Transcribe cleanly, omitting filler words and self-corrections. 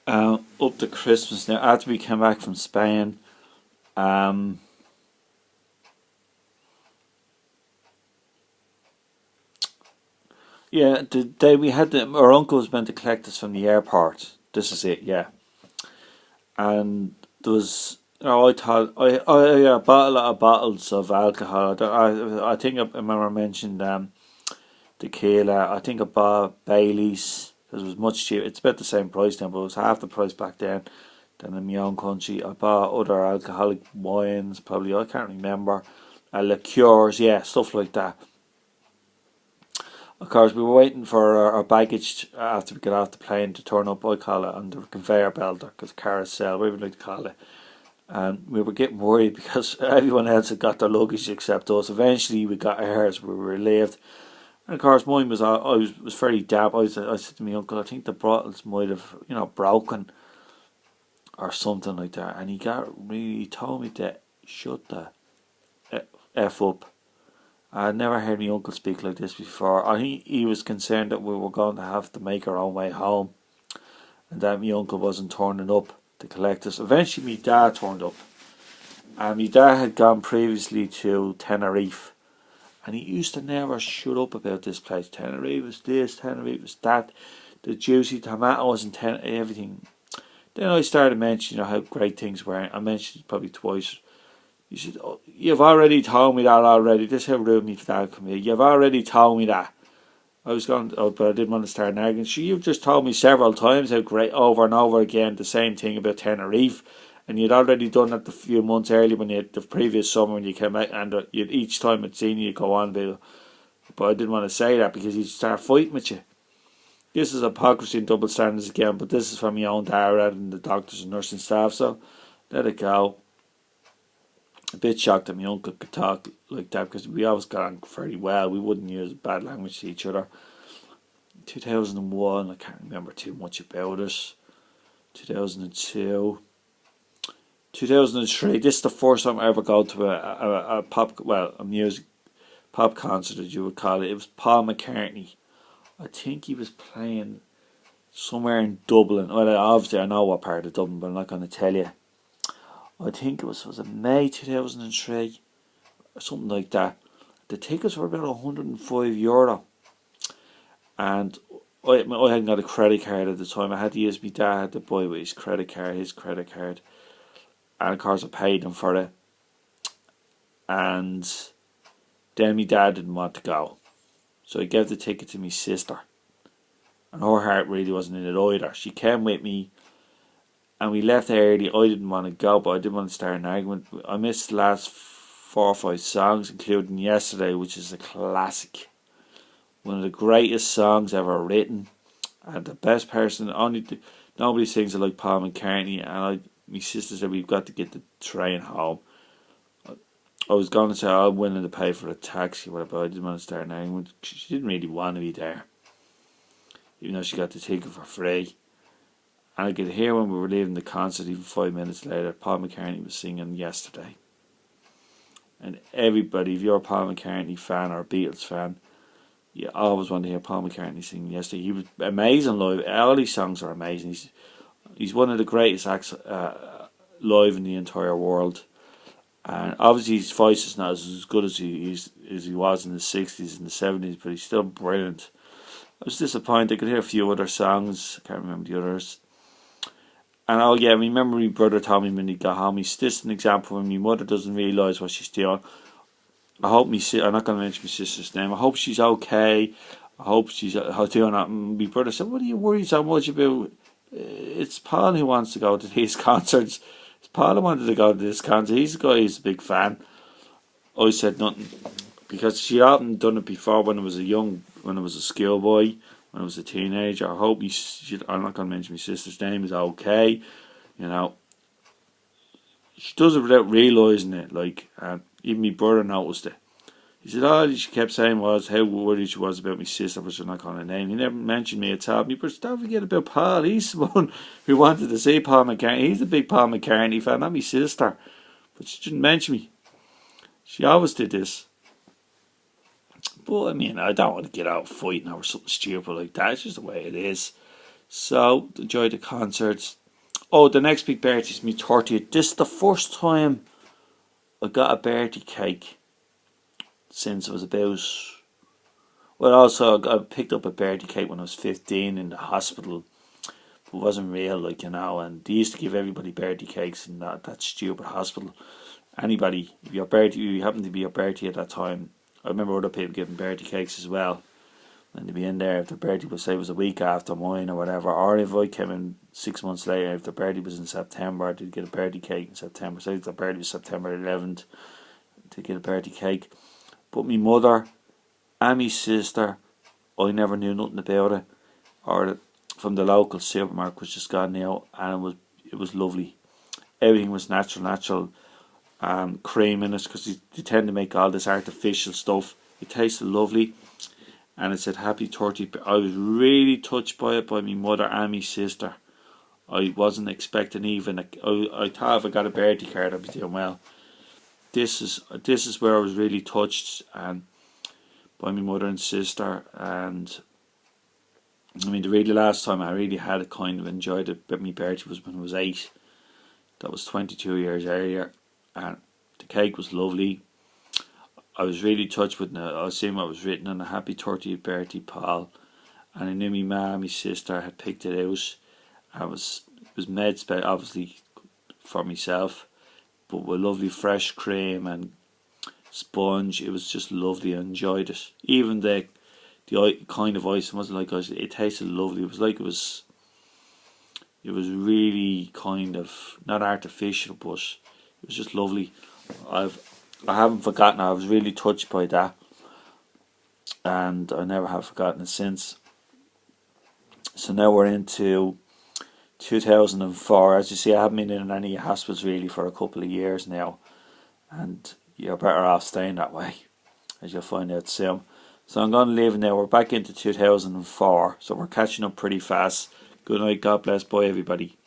Up to Christmas now. After we came back from Spain, um, yeah, the day we had our uncle was meant to collect us from the airport. This is it, yeah. And there was, I thought I bought a lot of bottles of alcohol. I think I remember I mentioned tequila. I think I bought Bailey's because it was much cheaper. It's about the same price now, but it was half the price back then than in my own country. I bought other alcoholic wines, probably I can't remember, liqueurs, yeah, stuff like that. Of course, we were waiting for our baggage after we got off the plane to turn up. I call it on the conveyor belt, or carousel, whatever you like to call it. And we were getting worried because everyone else had got their luggage except us. Eventually, we got ours. We were relieved. And of course, mine was I was very damp. I said to my uncle, I think the bottles might have broken or something like that. And he told me to shut the f up. I had never heard my uncle speak like this before. He was concerned that we were going to have to make our own way home, and that my uncle wasn't turning up to collect us. Eventually, my dad turned up, and my dad had gone previously to Tenerife, and he used to never shut up about this place. Tenerife was this, Tenerife was that, the juicy tomatoes and everything. Then I started mentioning how great things were. I mentioned it probably twice. He said, oh, "You've already told me that already." This is how rude me dad come here. "You've already told me that." I was going, oh, but I didn't want to start an argument. So you've just told me several times how great, over and over again, the same thing about Tenerife, and you'd already done it a few months earlier when the previous summer when you came out, and you'd, each time I'd seen you go on about it. But I didn't want to say that because he'd start fighting with you. This is hypocrisy and double standards again, but this is from my own dad rather than the doctors and nursing staff, so let it go. A bit shocked that my uncle could talk like that because we always got on very well. We wouldn't use bad language to each other. 2001, I can't remember too much about it. 2002. 2003, this is the first time I ever go to a music pop concert as you would call it. It was Paul McCartney. I think he was playing somewhere in Dublin. Well, obviously I know what part of Dublin, but I'm not going to tell you. I think was it May 2003 or something like that. The tickets were about €105, and I hadn't got a credit card at the time. I had to use my dad to buy with his credit card, and of course I paid him for it. And then my dad didn't want to go, so he gave the ticket to my sister, and her heart really wasn't in it either. She came with me, and we left early. I didn't want to go, but I didn't want to start an argument. I missed the last 4 or 5 songs, including Yesterday, which is a classic. One of the greatest songs ever written. And the best person, nobody sings it like Paul McCartney. And my sister said, we've got to get the train home. I was going to say I'm willing to pay for a taxi, or whatever, but I didn't want to start an argument. She didn't really want to be there, even though she got the ticket for free. And I could hear when we were leaving the concert, even 5 minutes later, Paul McCartney was singing Yesterday. And everybody, if you're a Paul McCartney fan or a Beatles fan, you always want to hear Paul McCartney sing Yesterday. He was amazing live. All his songs are amazing. He's one of the greatest acts live in the entire world. And obviously his voice is not as good as he was in the 60s and the 70s, but he's still brilliant. I was disappointed. I could hear a few other songs. I can't remember the others. And oh yeah, I remember my brother told me when he got home, he's just an example when my mother doesn't realise what she's doing. I'm not going to mention my sister's name. I hope she's okay. I hope she's doing that. And my brother said, "What are you worried so much about? It's Paul who wants to go to these concerts. It's Paul who wanted to go to this concert. He's the guy who's a big fan." I said nothing because she hadn't done it before when I was a schoolboy, when I was a teenager. I hope I'm not going to mention my sister's name, is okay. You know, she does it without realising it. Like, even my brother noticed it. He said, all she kept saying was how worried she was about my sister, which I'm not going to name. He never mentioned me at all. But don't forget about Paul. He's the one who wanted to see Paul McCartney. He's a big Paul McCartney fan, not my sister. But she didn't mention me. She always did this. But I mean, I don't want to get out fighting over something stupid like that. It's just the way it is. So enjoyed the concerts. Oh, the next big birthday is my 30th. This is the first time I got a birthday cake since I was about. Well, also I picked up a birthday cake when I was 15 in the hospital. It wasn't real, like, and they used to give everybody birthday cakes in that stupid hospital. Anybody, if you happened to be your birthday at that time, I remember other people giving birthday cakes as well. And they'd be in there if their birthday was, say, was a week after mine or whatever, or if I came in 6 months later, if their birthday was in September, they'd get a birthday cake in September. Say if their birthday was September 11th, they'd get a birthday cake. But my mother and my sister, I never knew nothing about it, or from the local supermarket, was just gone now, and it was lovely. Everything was natural, cream in it, because they tend to make all this artificial stuff. It tasted lovely. And it said happy 30th. I was really touched by it, by my mother and my sister. I wasn't expecting even. I thought if I got a birthday card, I'd be doing well. This is where I was really touched, and by my mother and sister. And I mean, the really last time I really had it, kind of enjoyed it, but my birthday was when I was 8. That was 22 years earlier, and the cake was lovely. I was really touched with it. I was seeing what was written on a happy 30th birthday, Paul. And I knew my mum and my sister had picked it out. It was made obviously for myself, but with lovely fresh cream and sponge. It was just lovely. I enjoyed it. Even the kind of ice, it wasn't like ice, it tasted lovely. It was like it was really kind of not artificial, but it was just lovely. I haven't forgotten it. I was really touched by that, and I never have forgotten it since. So now we're into 2004. As you see, I haven't been in any hospitals really for a couple of years now, and you're better off staying that way, as you'll find out soon. So I'm going to leave now. We're back into 2004, so we're catching up pretty fast. Good night, God bless, bye everybody.